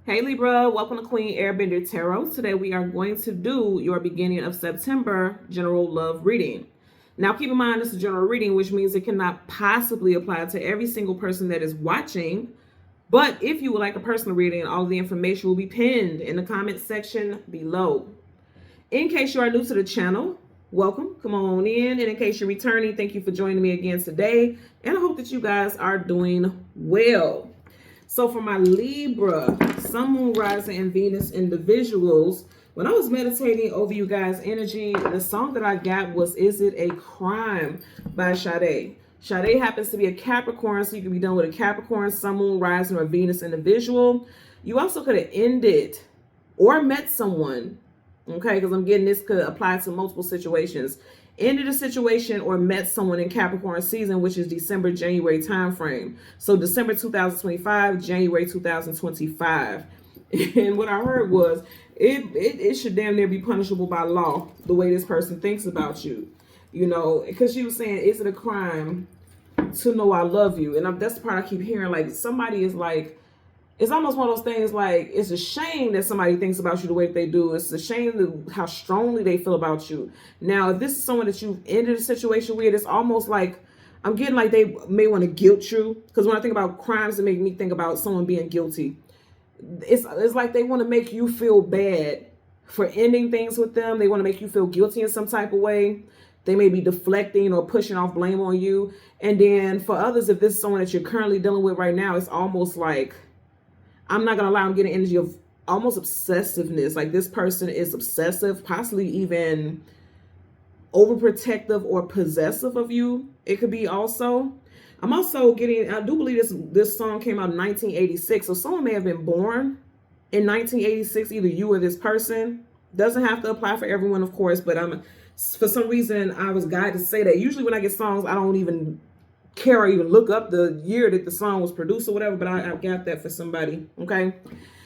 Hey Libra, welcome to Queen Airbender Tarot. Today we are going to do your beginning of September general love reading. Now keep in mind this is a general reading, which means it cannot possibly apply to every single person that is watching. But if you would like a personal reading, all of the information will be pinned in the comment section below. In case you are new to the channel, welcome, come on in. And in case you're returning, thank you for joining me again today. And I hope that you guys are doing well. So for my Libra, Sun, Moon, Rising, and Venus individuals, when I was meditating over you guys' energy, the song that I got was Is It a Crime by Sade. Sade happens to be a Capricorn, so you can be done with a Capricorn, Sun, Moon, Rising, or Venus individual. You also could have ended or met someone, okay, because I'm getting this could apply to multiple situations. Ended a situation or met someone in Capricorn season, which is December, January time frame. So December 2025, January 2025. And what I heard was it should damn near be punishable by law, the way this person thinks about you. You know, because she was saying, is it a crime to know I love you? And that's the part I keep hearing. Like, somebody is like, it's almost one of those things like, it's a shame that somebody thinks about you the way that they do. It's a shame how strongly they feel about you. Now, if this is someone that you've ended a situation with, it's almost like, I'm getting like they may want to guilt you. Because when I think about crimes, it makes me think about someone being guilty. It's like they want to make you feel bad for ending things with them. They want to make you feel guilty in some type of way. They may be deflecting or pushing off blame on you. And then for others, if this is someone that you're currently dealing with right now, it's almost like, I'm not going to allow them to get an energy of almost obsessiveness. Like this person is obsessive, possibly even overprotective or possessive of you. It could be also. I'm also getting, I do believe this song came out in 1986. So someone may have been born in 1986, either you or this person. Doesn't have to apply for everyone, of course, but for some reason I was guided to say that. Usually when I get songs, I don't even care or even look up the year that the song was produced or whatever, but I got that for somebody. Okay,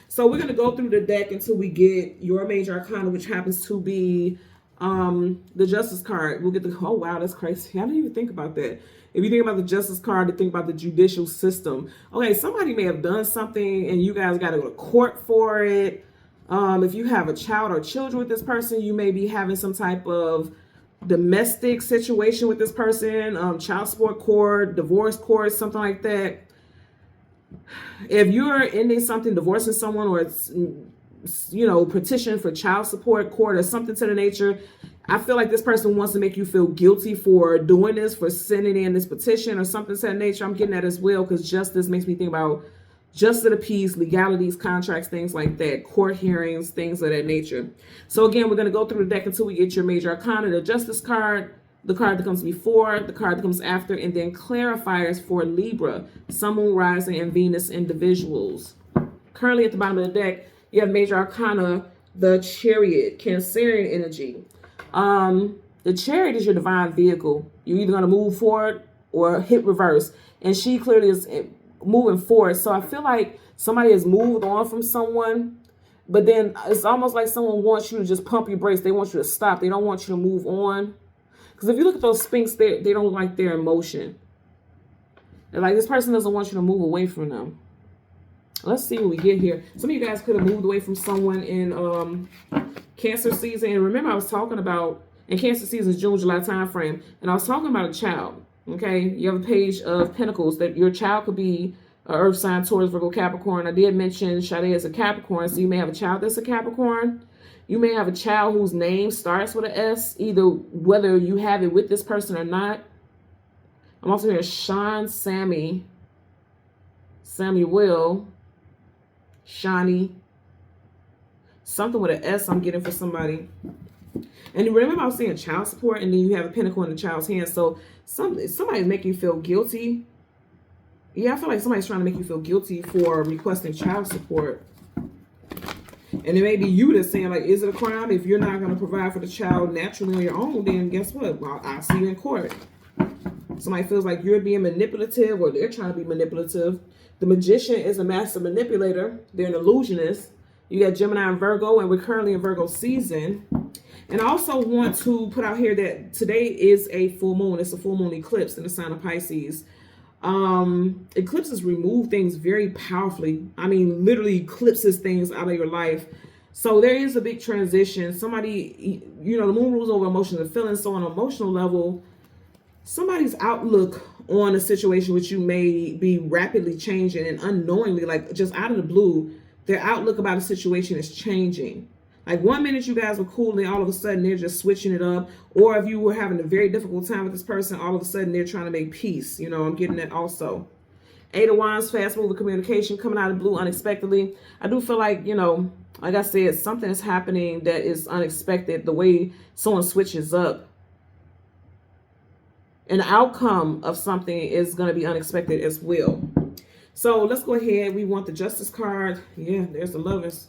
so we're going to go through the deck until we get your major arcana, which happens to be the Justice card. We'll get the, oh wow, that's crazy. I didn't even think about that. If you think about the Justice card, to think about the judicial system. Okay, somebody may have done something and you guys got to go to court for it. If you have a child or children with this person, you may be having some type of domestic situation with this person, child support court, divorce court, something like that. If you're ending something, divorcing someone, or it's, you know, petition for child support court or something to the nature, I feel like this person wants to make you feel guilty for doing this, for sending in this petition or something to that nature. I'm getting that as well, because justice makes me think about justice of the peace, legalities, contracts, things like that, court hearings, things of that nature. So again, we're going to go through the deck until we get your major arcana, the Justice card, the card that comes before, the card that comes after, and then clarifiers for Libra, Sun, Moon, Rising, and Venus individuals. Currently at the bottom of the deck, you have major arcana, the Chariot, Cancerian energy. The Chariot is your divine vehicle. You're either going to move forward or hit reverse. And she clearly is moving forward. So I feel like somebody has moved on from someone, but then it's almost like someone wants you to just pump your brakes. They want you to stop. They don't want you to move on. Because if you look at those Sphinx, they don't like their emotion. And like this person doesn't want you to move away from them. Let's see what we get here. Some of you guys could have moved away from someone in Cancer season. And remember, I was talking about, in Cancer season is June, July time frame, and I was talking about a child. Okay, you have a page of Pentacles that your child could be Earth sign, Taurus, Virgo, Capricorn. I did mention Sade is a Capricorn, so you may have a child that's a Capricorn. You may have a child whose name starts with an S, either whether you have it with this person or not. I'm also hearing Sean, Sammy, Samuel, Shani, something with an S I'm getting for somebody. And remember, I was saying child support, and then you have a pentacle in the child's hand. So somebody's making you feel guilty. Yeah, I feel like somebody's trying to make you feel guilty for requesting child support. And it may be you that's saying, like, is it a crime? If you're not going to provide for the child naturally on your own, then guess what? Well, I'll see you in court. Somebody feels like you're being manipulative, or they're trying to be manipulative. The Magician is a master manipulator. They're an illusionist. You got Gemini and Virgo, and we're currently in Virgo season. And I also want to put out here that today is a full moon. It's a full moon eclipse in the sign of Pisces. Eclipses remove things very powerfully. I mean, literally eclipses things out of your life. So there is a big transition. Somebody, you know, the moon rules over emotions and feelings. So on an emotional level, somebody's outlook on a situation which you may be rapidly changing, and unknowingly, like just out of the blue, their outlook about a situation is changing. Like one minute you guys were cool and all of a sudden they're just switching it up. Or if you were having a very difficult time with this person, all of a sudden they're trying to make peace. You know, I'm getting that also. Eight of Wands, fast moving communication coming out of the blue unexpectedly. I do feel like, you know, like I said, something is happening that is unexpected. The way someone switches up. An outcome of something is going to be unexpected as well. So let's go ahead. We want the Justice card. Yeah, there's the Lovers.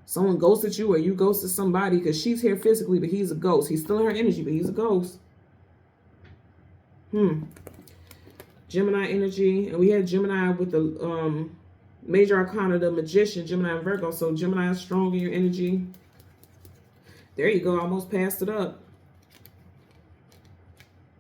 Someone ghosted you or you ghosted somebody, because she's here physically, but he's a ghost. He's still in her energy, but he's a ghost. Gemini energy. And we had Gemini with the major arcana, the Magician, Gemini and Virgo. So Gemini is strong in your energy. There you go. Almost passed it up.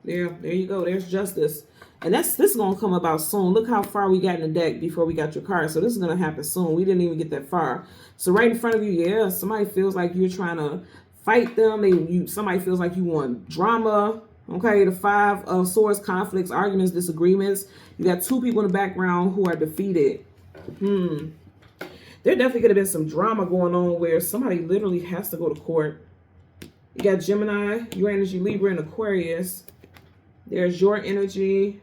There you go. There's Justice. And this is going to come about soon. Look how far we got in the deck before we got your card. So this is going to happen soon. We didn't even get that far. So right in front of you, yeah, somebody feels like you're trying to fight them. Somebody feels like you want drama. Okay, the Five of Swords, conflicts, arguments, disagreements. You got two people in the background who are defeated. There definitely could have been some drama going on where somebody literally has to go to court. You got Gemini, your energy, Libra, and Aquarius. There's your energy.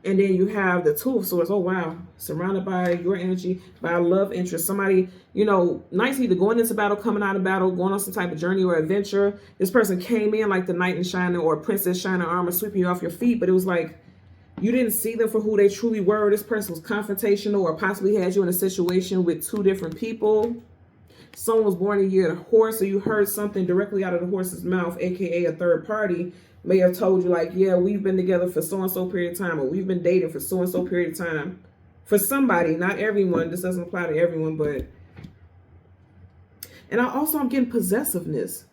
And then you have the Two of Swords. Oh, wow. Surrounded by your energy, by a love interest. Somebody, you know, nice either going into battle, coming out of battle, going on some type of journey or adventure. This person came in like the knight in shining or princess shining armor, sweeping you off your feet. But it was like you didn't see them for who they truly were. This person was confrontational or possibly had you in a situation with two different people. Someone was born a year of a horse, so you heard something directly out of the horse's mouth, aka a third party, may have told you like, yeah, we've been together for so-and-so period of time, or we've been dating for so-and-so period of time. For somebody, not everyone. This doesn't apply to everyone, but... And I'm getting possessiveness.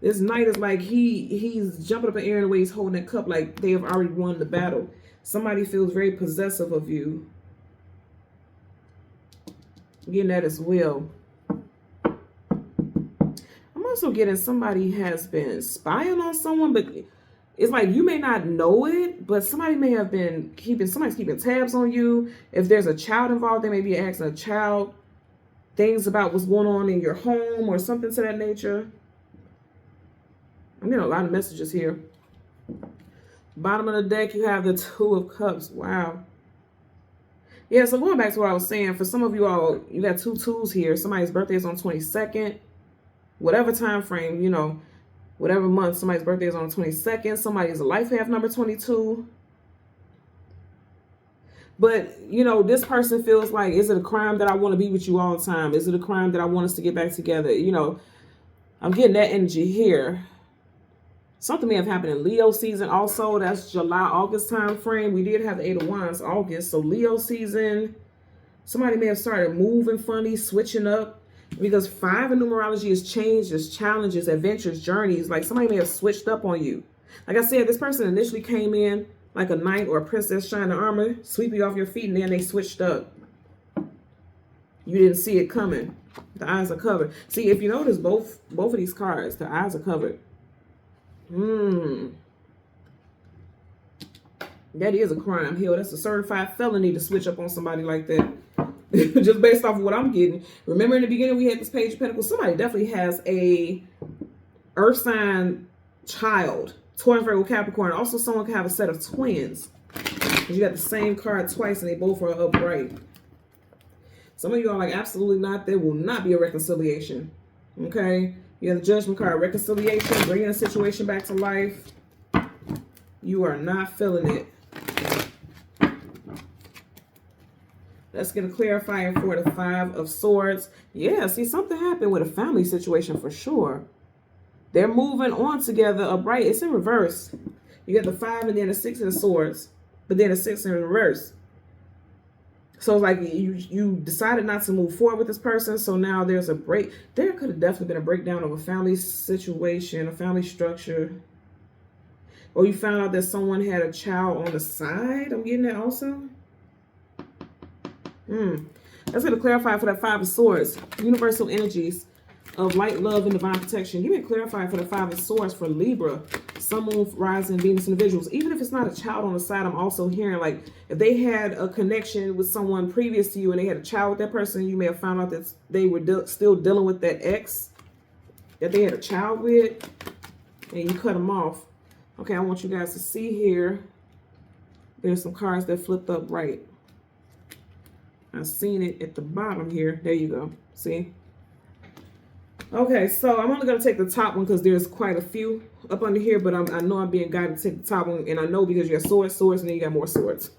This knight is like he's jumping up in the air in the way he's holding that cup like they have already won the battle. Somebody feels very possessive of you. I'm getting that as well. I'm also getting somebody has been spying on someone, but it's like you may not know it, but somebody may have been somebody's keeping tabs on you. If there's a child involved, they may be asking a child things about what's going on in your home or something to that nature. I'm getting a lot of messages here. Bottom of the deck, you have the Two of Cups. Wow. Yeah, so going back to what I was saying, for some of you all, you got two twos here. Somebody's birthday is on 22nd. Whatever time frame, you know, whatever month, somebody's birthday is on the 22nd. Somebody's a life path number 22. But, you know, this person feels like, is it a crime that I want to be with you all the time? Is it a crime that I want us to get back together? You know, I'm getting that energy here. Something may have happened in Leo season also. That's July, August time frame. We did have the Eight of Wands, August. So Leo season, somebody may have started moving funny, switching up. Because 5 in numerology is changes, challenges, adventures, journeys. Like somebody may have switched up on you. Like I said, this person initially came in like a knight or a princess shining armor, sweep you off your feet, and then they switched up. You didn't see it coming. The eyes are covered. See, if you notice both of these cards, the eyes are covered. That is a crime. Hell, that's a certified felony to switch up on somebody like that. Just based off of what I'm getting. Remember in the beginning we had this Page of Pentacles. Somebody definitely has a earth sign child. Taurus, Virgo, Capricorn. Also someone can have a set of twins. Because you got the same card twice and they both are upright. Some of you are like, absolutely not. There will not be a reconciliation. Okay? You have the Judgment card. Reconciliation. Bringing a situation back to life. You are not feeling it. Let's get a clarifier for the Five of Swords. Yeah, see, something happened with a family situation for sure. They're moving on together upright. It's in reverse. You got the 5 and then the 6 of Swords, but then the 6 in reverse. So it's like you decided not to move forward with this person, so now there's a break. There could have definitely been a breakdown of a family situation, a family structure. Or you found out that someone had a child on the side. I'm getting that also. That's going to clarify for that Five of Swords. Universal energies of light, love, and divine protection. Give me a clarify for the Five of Swords for Libra. Sun, Moon, Rising, Venus individuals. Even if it's not a child on the side, I'm also hearing like if they had a connection with someone previous to you and they had a child with that person, you may have found out that they were still dealing with that ex that they had a child with, and you cut them off. Okay, I want you guys to see here. There's some cards that flipped up right. I've seen it at the bottom here. There you go. See? Okay, so I'm only going to take the top one because there's quite a few up under here, but I know I'm being guided to take the top one, and I know because you got swords, and then you got more swords.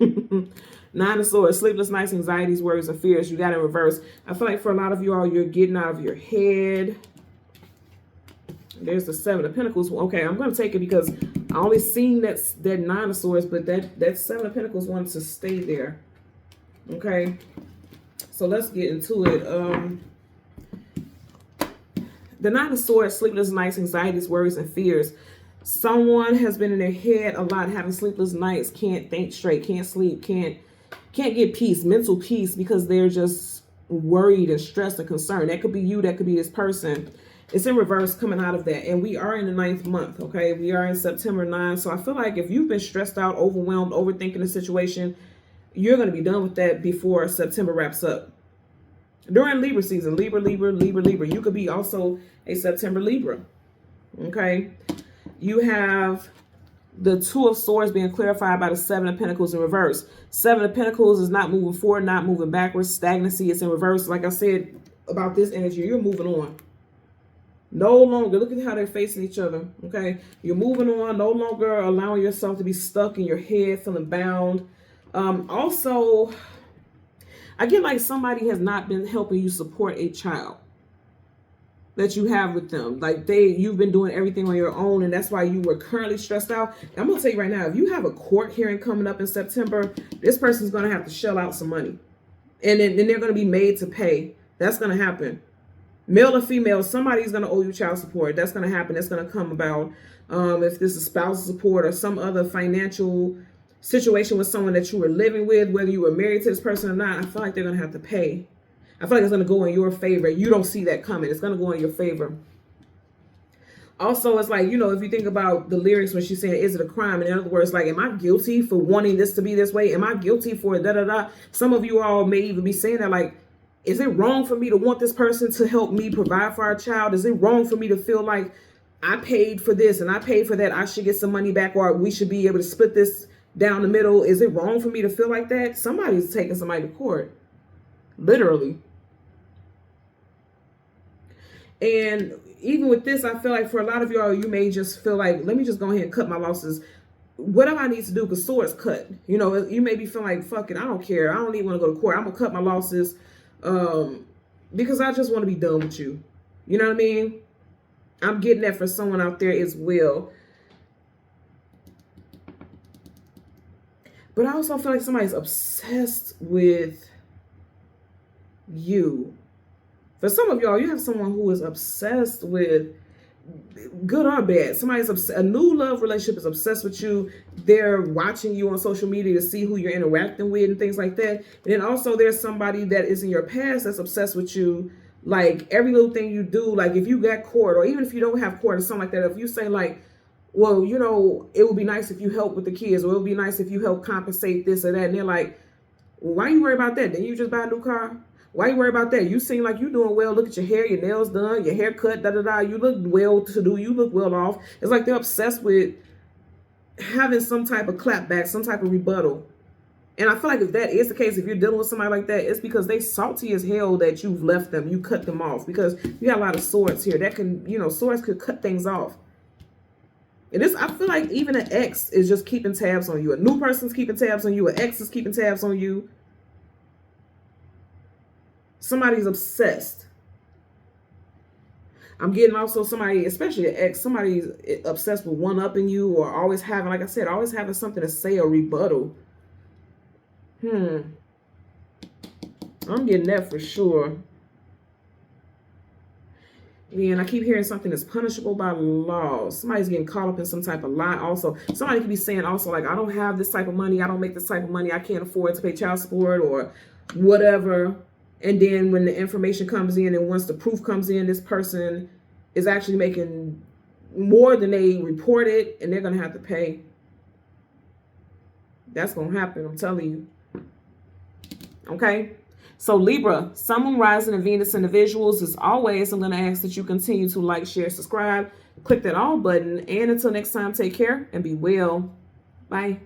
Nine of Swords, sleepless nights, anxieties, worries, and fears. You got in reverse. I feel like for a lot of you all, you're getting out of your head. There's the Seven of Pentacles. Okay, I'm going to take it because I only seen that Nine of Swords, but that Seven of Pentacles wants to stay there. Okay, so let's get into it. The Nine of Swords, sleepless nights, anxieties, worries, and fears. Someone has been in their head a lot, having sleepless nights, can't think straight, can't sleep, can't get peace, mental peace, because they're just worried and stressed and concerned. That could be you, that could be this person. It's in reverse coming out of that. And we are in the 9th month, okay? We are in September 9. So I feel like if you've been stressed out, overwhelmed, overthinking the situation, you're going to be done with that before September wraps up. During Libra season, Libra, you could be also a September Libra, okay? You have the Two of Swords being clarified by the Seven of Pentacles in reverse. Seven of Pentacles is not moving forward, not moving backwards. Stagnancy is in reverse. Like I said about this energy, you're moving on. No longer, look at how they're facing each other, okay? You're moving on, no longer allowing yourself to be stuck in your head, feeling bound. Also, I get like somebody has not been helping you support a child that you have with them. Like you've been doing everything on your own, and that's why you were currently stressed out. And I'm going to tell you right now, if you have a court hearing coming up in September, this person's going to have to shell out some money. And then they're going to be made to pay. That's going to happen. Male or female, somebody's going to owe you child support. That's going to happen. That's going to come about. If this is spousal support or some other financial situation with someone that you were living with, whether you were married to this person or not, I feel like they're going to have to pay. I feel like it's going to go in your favor. You don't see that coming. It's going to go in your favor. Also, it's like, you know, if you think about the lyrics when she's saying, is it a crime? In other words, like, am I guilty for wanting this to be this way? Am I guilty for da-da-da? Some of you all may even be saying that, like, is it wrong for me to want this person to help me provide for our child? Is it wrong for me to feel like I paid for this and I paid for that? I should get some money back, or we should be able to split this down the middle. Is it wrong for me to feel like that? Somebody's taking somebody to court. Literally. And even with this, I feel like for a lot of y'all, you may just feel like, let me just go ahead and cut my losses. Whatever I need to do, because swords cut. You know, you may be feeling like, fuck it, I don't care. I don't even want to go to court. I'm going to cut my losses because I just want to be done with you. You know what I mean? I'm getting that for someone out there as well. But I also feel like somebody's obsessed with you. For some of y'all, you have someone who is obsessed with, good or bad. Somebody's obsessed. A new love relationship is obsessed with you. They're watching you on social media to see who you're interacting with and things like that. And then also there's somebody that is in your past that's obsessed with you. Like every little thing you do, like if you got court, or even if you don't have court or something like that, if you say like, well, you know, it would be nice if you help with the kids, or it would be nice if you help compensate this or that. And they're like, well, why you worry about that? Didn't you just buy a new car? Why you worry about that? You seem like you're doing well. Look at your hair, your nails done, your hair cut, da-da-da. You look well to do. You look well off. It's like they're obsessed with having some type of clapback, some type of rebuttal. And I feel like if that is the case, if you're dealing with somebody like that, it's because they salty as hell that you've left them. You cut them off because you got a lot of swords here. That can, you know, swords could cut things off. And this, I feel like even an ex is just keeping tabs on you. A new person's keeping tabs on you. An ex is keeping tabs on you. Somebody's obsessed. I'm getting also somebody, especially an ex, somebody's obsessed with one-upping you, or always having, like I said, always having something to say or rebuttal. I'm getting that for sure. And I keep hearing something that's punishable by law. Somebody's getting caught up in some type of lie also. Somebody could be saying also, like, I don't have this type of money. I don't make this type of money. I can't afford to pay child support or whatever. And then when the information comes in and once the proof comes in, this person is actually making more than they reported and they're going to have to pay. That's going to happen. I'm telling you. Okay. So Libra, Sun, Moon, Rising, and Venus individuals, as always, I'm going to ask that you continue to like, share, subscribe, click that all button. And until next time, take care and be well. Bye.